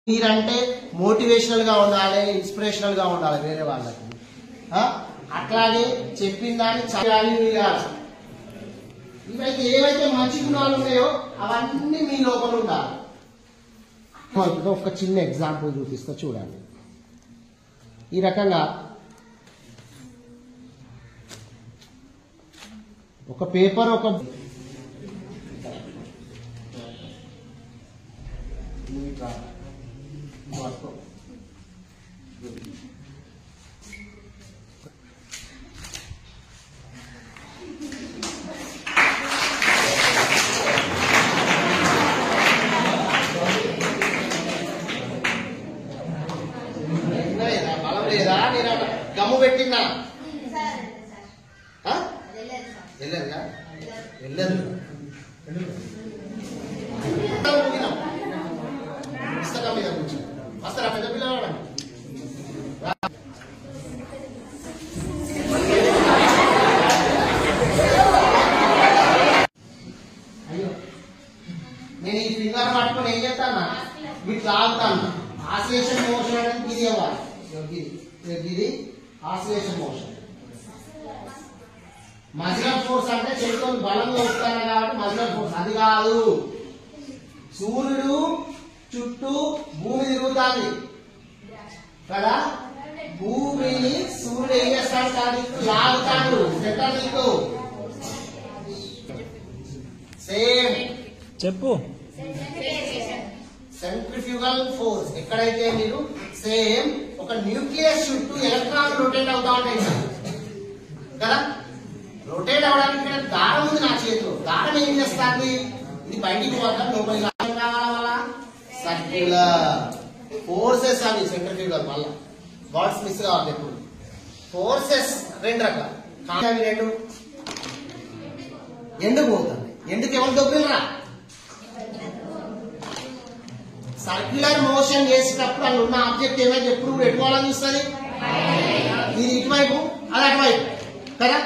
మీరంటే మోటివేషనల్ గా ఉండాలి, ఇన్స్పిరేషనల్ గా ఉండాలి వేరే వాళ్ళకి. అట్లాగే చెప్పిన దాన్ని వాల్యూ ఇవ్వాలి. ఇవైతే ఏవైతే మంచి గుణాలు ఉన్నాయో అవన్నీ మీ లోపల ఉండాలి. ఒక చిన్న ఎగ్జాంపుల్ చూపిస్తా చూడండి. ఈ రకంగా ఒక పేపర్ ఒక బలం లేదా, నేను గమ్ము పెట్టినా వెళ్ళరుగా వెళ్ళరు పుస్తకం మీద కూర్చో వస్తారా పెద్ద పిల్లవాడు. అయ్యో నేను ఈ ఫింగర్ పట్టుకొని ఏం చేస్తానా ఇట్లా ఆగుతాను. ఆసిలేషన్ మోషన్ అనేది ఇది అవ్వాలి. ఇది ఆసిలేషన్ మోషన్. మజిలర్ ఫోర్స్ అంటే చేతితో బలంగా వస్తాను కాబట్టి మజిలర్ ఫోర్స్ అది కాదు. సూర్యుడు చుట్టూ భూమి తిరుగుతుంది కదా, భూమిని సూర్యుడు ఏం చేస్తాడు కానీ లాగుతాడు సెంటర్ నీకు. సేమ్ చెప్పు. సెంట్రిఫ్యూగల్ ఫోర్స్ ఎక్కడైతే మీరు సేమ్ ఒక న్యూక్లియస్ చుట్టూ ఎలక్ట్రాన్ రొటేట్ అవుతా ఉంటాయి కదా. రొటేట్ అవడానికి ఇక్కడ దారం ఉంది నా చేతిలో. దారం ఏం చేస్తుంది, ఇది బయటికి పోతాం లోపలికి కావడం వల్ల సర్క్యులర్ ఫోర్సెస్ అవి సెంట్రిఫ్యూగల్ వల్ల వర్డ్స్ మిస్ కావాలి ఎప్పుడు. ఫోర్సెస్ రెండు రకాలు కానీ రెండు ఎందుకు పోతుంది, ఎందుకు ఎవరు దొబ్బినరా. సర్క్యులర్ మోషన్ చేసేటప్పుడు అక్కడ ఉన్న ఆబ్జెక్ట్ ఏమైతే ఎప్పుడు ఎటుకోవాలని చూస్తుంది, ఇది ఇటువైపు అది అటువైపు కదా.